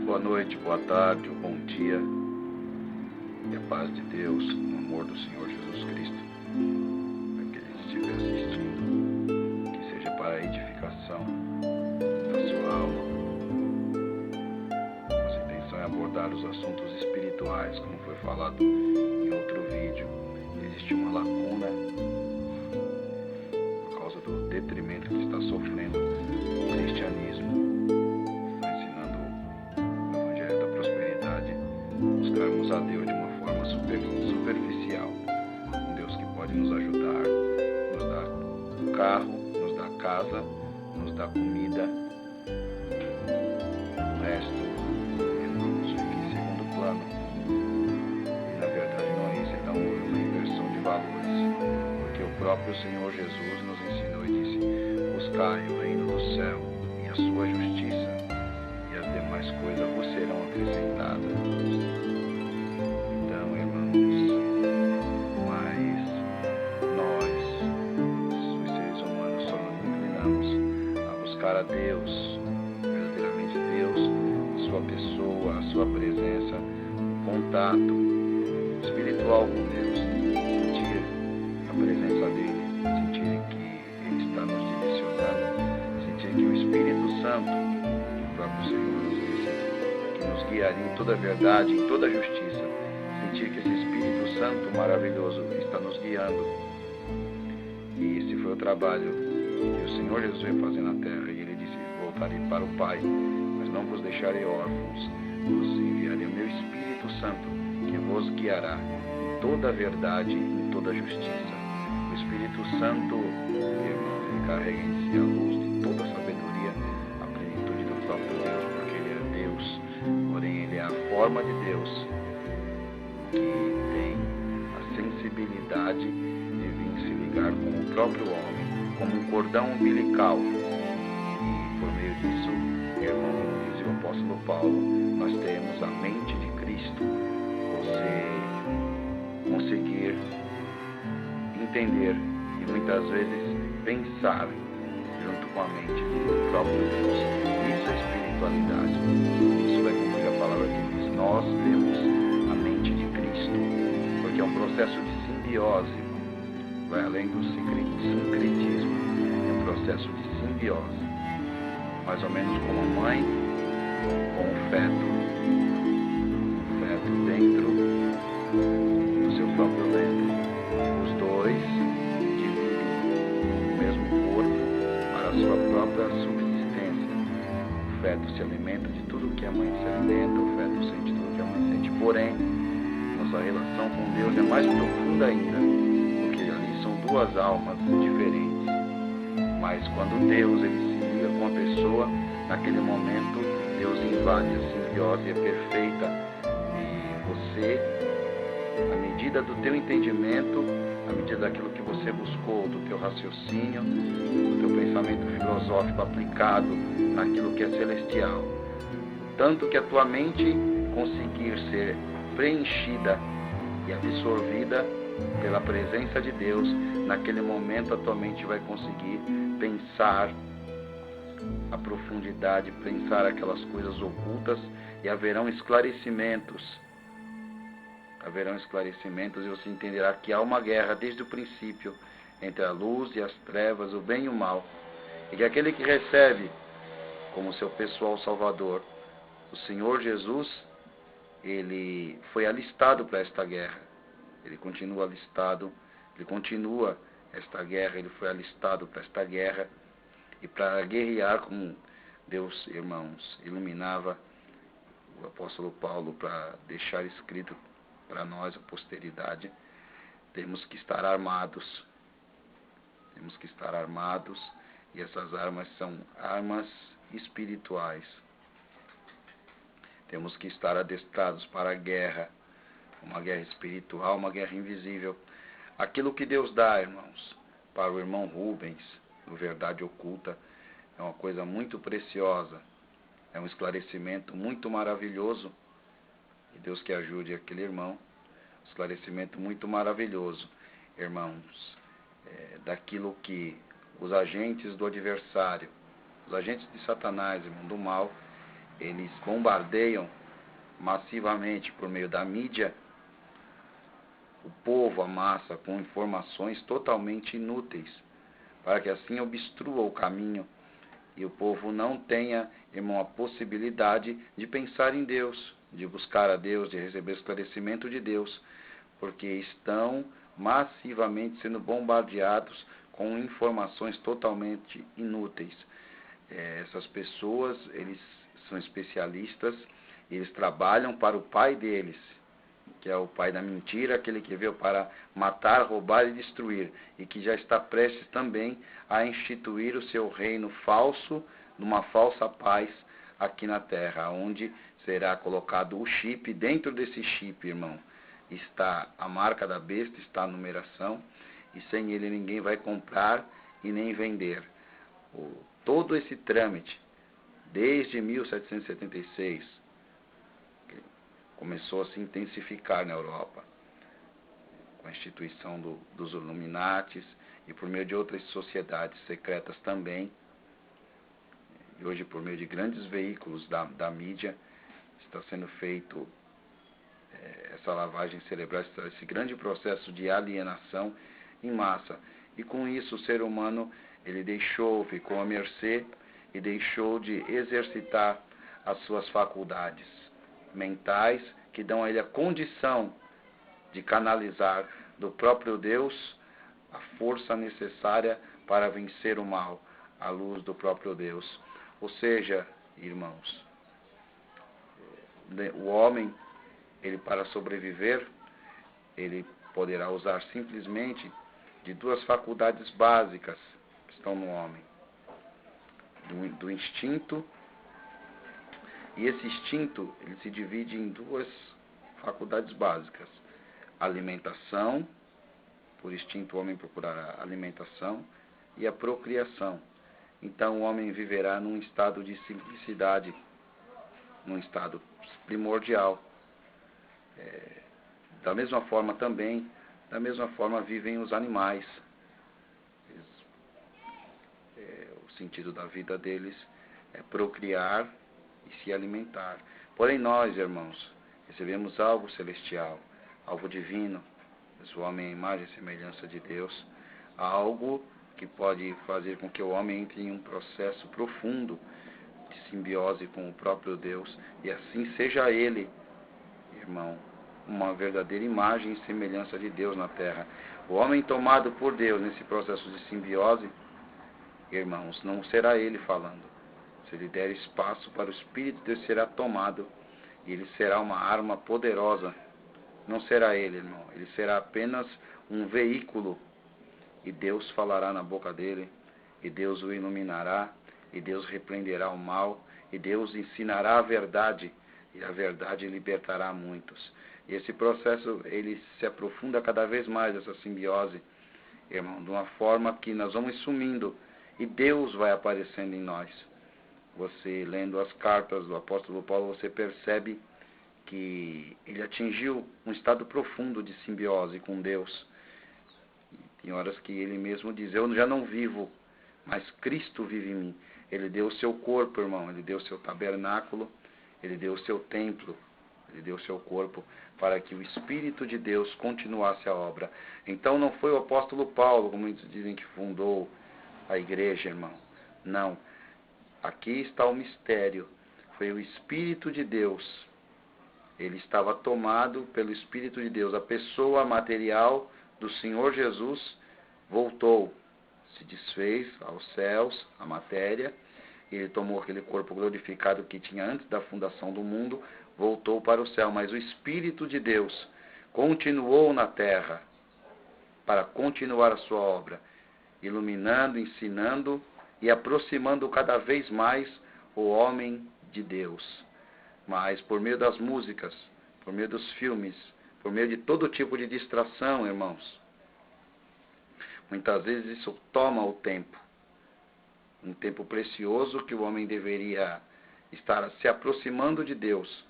boa noite, boa tarde, ou bom dia. E a paz de Deus, o amor do Senhor Jesus Cristo, para que ele estiver assistindo, que seja para a edificação da sua alma. Nossa intenção é abordar os assuntos espirituais, como foi falado em outro vídeo. Existe uma lacuna por causa do detrimento que está sofrendo o cristianismo, buscarmos a Deus de uma forma superficial, um Deus que pode nos ajudar, nos dá carro, nos dá casa, nos dá comida. O resto, irmãos, fica em segundo plano. E na verdade não é isso, então houve uma inversão de valores, porque o próprio Senhor Jesus nos ensinou e disse: buscai o reino do céu e a sua justiça, e as demais coisas vos serão acrescentadas. A Deus, verdadeiramente Deus, sua pessoa, a sua presença, contato espiritual com Deus, sentir a presença dele, sentir que ele está nos direcionando, sentir que o Espírito Santo, o próprio Senhor nos disse, que nos guiaria em toda a verdade, em toda a justiça, sentir que esse Espírito Santo maravilhoso está nos guiando. E esse foi o trabalho que o Senhor Jesus veio fazer na terra. Voltarei para o Pai, mas não vos deixarei órfãos, vos enviarei o meu Espírito Santo, que vos guiará em toda a verdade, em toda a justiça. O Espírito Santo, irmão, ele carrega em si a luz de toda a sabedoria, a plenitude do próprio Deus, porque ele é Deus, porém ele é a forma de Deus, que tem a sensibilidade de vir se ligar com o próprio homem, como um cordão umbilical. Por meio disso, irmão, como dizia o apóstolo Paulo, nós temos a mente de Cristo. Você conseguir entender e muitas vezes pensar junto com a mente do próprio Deus. Isso é espiritualidade. Isso vai cumprir a palavra que diz: nós temos a mente de Cristo, porque é um processo de simbiose, vai além do sincretismo, é um processo de simbiose. Mais ou menos como a mãe com o feto dentro do seu próprio ventre. Os dois dividem o mesmo corpo para a sua própria subsistência. O feto se alimenta de tudo que a mãe se alimenta, o feto sente tudo que a mãe sente. Porém, nossa relação com Deus é mais profunda ainda, porque ali são duas almas diferentes. Mas quando Deus ele se liga com a pessoa, naquele momento Deus invade, a simbiose é perfeita, e você, à medida do teu entendimento, à medida daquilo que você buscou, do teu raciocínio, do teu pensamento filosófico aplicado naquilo que é celestial, tanto que a tua mente conseguir ser preenchida e absorvida pela presença de Deus, naquele momento a tua mente vai conseguir pensar a profundidade, pensar aquelas coisas ocultas, e haverão esclarecimentos. Haverão esclarecimentos, e você entenderá que há uma guerra desde o princípio entre a luz e as trevas, o bem e o mal, e que aquele que recebe como seu pessoal salvador o Senhor Jesus, ele foi alistado para esta guerra. Ele continua alistado, ele continua esta guerra, ele foi alistado para esta guerra e para guerrear, como Deus, irmãos, iluminava o apóstolo Paulo para deixar escrito para nós, a posteridade. Temos que estar armados. Temos que estar armados, e essas armas são armas espirituais. Temos que estar adestrados para a guerra, uma guerra espiritual, uma guerra invisível. Aquilo que Deus dá, irmãos, para o irmão Rubens, no Verdade Oculta, é uma coisa muito preciosa, é um esclarecimento muito maravilhoso, e Deus que ajude aquele irmão, esclarecimento muito maravilhoso, irmãos, daquilo que os agentes do adversário, os agentes de Satanás, irmão, do mal, eles bombardeiam massivamente por meio da mídia o povo, a massa, com informações totalmente inúteis, para que assim obstrua o caminho e o povo não tenha, irmão, a possibilidade de pensar em Deus, de buscar a Deus, de receber esclarecimento de Deus, porque estão massivamente sendo bombardeados com informações totalmente inúteis. Essas pessoas, eles são especialistas, eles trabalham para o pai deles, que é o pai da mentira, aquele que veio para matar, roubar e destruir, e que já está prestes também a instituir o seu reino falso, numa falsa paz aqui na terra, onde será colocado o chip. Dentro desse chip, irmão, está a marca da besta, está a numeração, e sem ele ninguém vai comprar e nem vender. Todo esse trâmite, desde 1776, começou a se intensificar na Europa, com a instituição dos Illuminatis e por meio de outras sociedades secretas também. E hoje, por meio de grandes veículos da mídia, está sendo feito essa lavagem cerebral, esse grande processo de alienação em massa. E com isso o ser humano, ele ficou à mercê e deixou de exercitar as suas faculdades mentais, que dão a ele a condição de canalizar do próprio Deus a força necessária para vencer o mal, à luz do próprio Deus. Ou seja, irmãos, o homem, ele para sobreviver, ele poderá usar simplesmente de duas faculdades básicas que estão no homem, do instinto. E esse instinto, ele se divide em duas faculdades básicas: alimentação, por instinto o homem procurará alimentação, e a procriação. Então o homem viverá num estado de simplicidade, num estado primordial. Da mesma forma vivem os animais. O sentido da vida deles é procriar e se alimentar. Porém nós, irmãos, recebemos algo celestial, algo divino. O homem é a imagem e semelhança de Deus, algo que pode fazer com que o homem entre em um processo profundo de simbiose com o próprio Deus, e assim seja ele, irmão, uma verdadeira imagem e semelhança de Deus na terra. O homem tomado por Deus nesse processo de simbiose, irmãos, não será ele falando. Se ele der espaço para o Espírito de Deus, será tomado, e ele será uma arma poderosa. Não será ele, irmão, ele será apenas um veículo, e Deus falará na boca dele, e Deus o iluminará, e Deus repreenderá o mal, e Deus ensinará a verdade, e a verdade libertará muitos. E esse processo, ele se aprofunda cada vez mais, essa simbiose, irmão, de uma forma que nós vamos sumindo, e Deus vai aparecendo em nós. Você, lendo as cartas do apóstolo Paulo, você percebe que ele atingiu um estado profundo de simbiose com Deus. Tem horas que ele mesmo diz: eu já não vivo, mas Cristo vive em mim. Ele deu o seu corpo, irmão, ele deu o seu tabernáculo, ele deu o seu templo, ele deu o seu corpo para que o Espírito de Deus continuasse a obra. Então não foi o apóstolo Paulo, como muitos dizem, que fundou a igreja, irmão. Não. Aqui está o mistério. Foi o Espírito de Deus. Ele estava tomado pelo Espírito de Deus. A pessoa material do Senhor Jesus voltou, se desfez aos céus, a matéria. Ele tomou aquele corpo glorificado que tinha antes da fundação do mundo, voltou para o céu. Mas o Espírito de Deus continuou na terra para continuar a sua obra, iluminando, ensinando e aproximando cada vez mais o homem de Deus. Mas por meio das músicas, por meio dos filmes, por meio de todo tipo de distração, irmãos, muitas vezes isso toma o tempo. Um tempo precioso que o homem deveria estar se aproximando de Deus,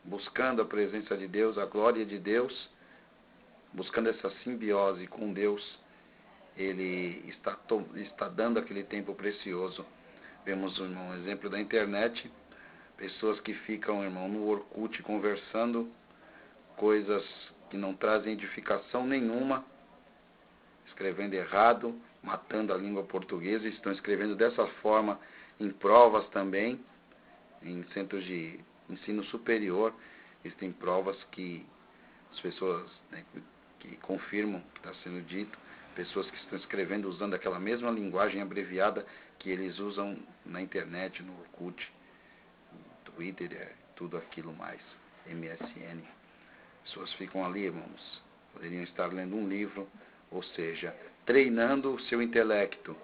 buscando a presença de Deus, a glória de Deus, buscando essa simbiose com Deus. Ele está dando aquele tempo precioso. Vemos um exemplo da internet, Pessoas que ficam, irmão, no Orkut conversando coisas que não trazem edificação nenhuma, escrevendo errado, matando a língua portuguesa, estão escrevendo dessa forma em provas também, em centros de ensino superior. Existem provas que as pessoas, né, que confirmam que está sendo dito, pessoas que estão escrevendo usando aquela mesma linguagem abreviada que eles usam na internet, no Orkut, no Twitter, tudo aquilo mais, MSN. Pessoas ficam ali, irmãos, poderiam estar lendo um livro, ou seja, treinando o seu intelecto.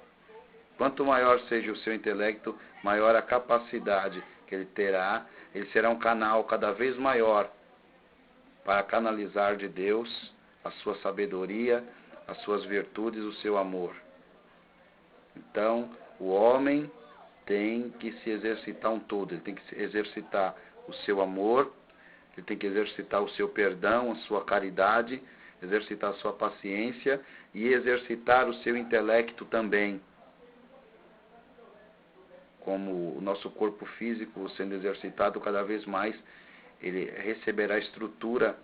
Quanto maior seja o seu intelecto, maior a capacidade que ele terá. Ele será um canal cada vez maior para canalizar de Deus a sua sabedoria, as suas virtudes, o seu amor. Então, o homem tem que se exercitar um todo. Ele tem que exercitar o seu amor, ele tem que exercitar o seu perdão, a sua caridade, exercitar a sua paciência e exercitar o seu intelecto também. Como o nosso corpo físico sendo exercitado cada vez mais, ele receberá estrutura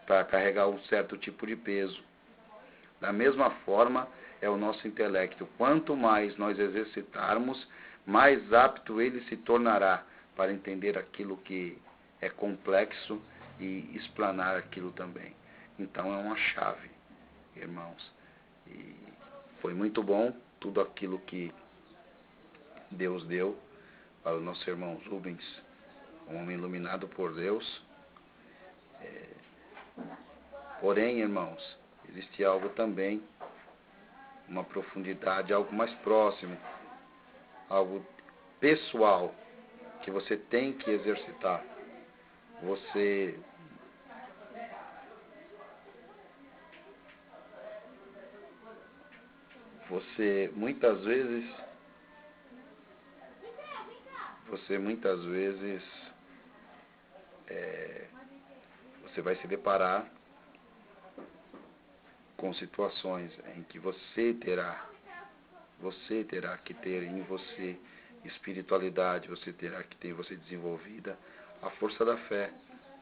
para carregar um certo tipo de peso. Da mesma forma, é o nosso intelecto. Quanto mais nós exercitarmos, mais apto ele se tornará para entender aquilo que é complexo e explanar aquilo também. Então é uma chave, irmãos. E foi muito bom tudo aquilo que Deus deu para o nosso irmão Rubens, um homem iluminado por Deus. Porém, irmãos, existe algo também, uma profundidade, algo mais próximo, algo pessoal, que você tem que exercitar. Você muitas vezes você vai se deparar com situações em que você terá que ter em você espiritualidade, você terá que ter em você desenvolvida a força da fé,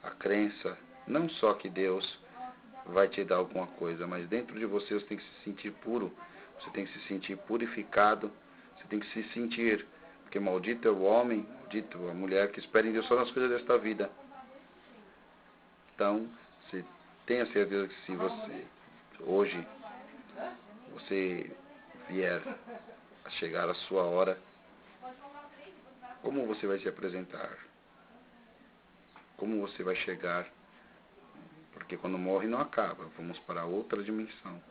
a crença, não só que Deus vai te dar alguma coisa, mas dentro de você tem que se sentir puro, você tem que se sentir purificado, você tem que se sentir, porque maldito é o homem, maldito a mulher que espera em Deus só nas coisas desta vida. Então, você tenha certeza que se hoje você vier a chegar a sua hora, como você vai se apresentar? Como você vai chegar? Porque quando morre não acaba, vamos para outra dimensão.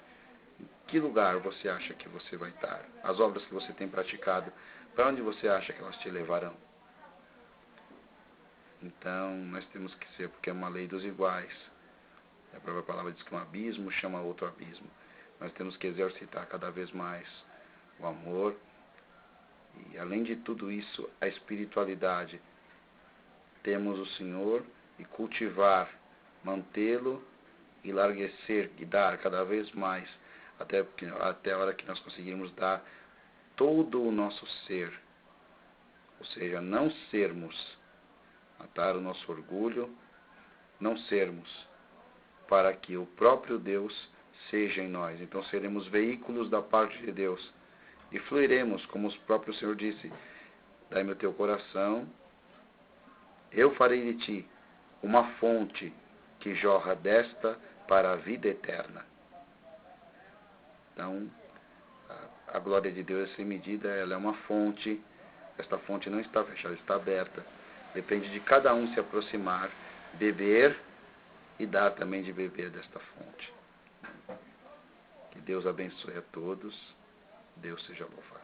Em que lugar você acha que você vai estar? As obras que você tem praticado, para onde você acha que elas te levarão? Então, nós temos que ser, porque é uma lei dos iguais. A própria palavra diz que um abismo chama outro abismo. Nós temos que exercitar cada vez mais o amor e, além de tudo isso, a espiritualidade. Temos o Senhor e cultivar, mantê-lo e larguecer e dar cada vez mais, até a hora que nós conseguirmos dar todo o nosso ser. Ou seja, não sermos, matar o nosso orgulho, não sermos, para que o próprio Deus seja em nós. Então seremos veículos da parte de Deus e fluiremos, como o próprio Senhor disse: dai-me o teu coração, eu farei de ti uma fonte que jorra desta para a vida eterna. Então, a glória de Deus é sem medida, ela é uma fonte. Esta fonte não está fechada, está aberta. Depende de cada um se aproximar, beber e dar também de beber desta fonte. Que Deus abençoe a todos. Deus seja louvado.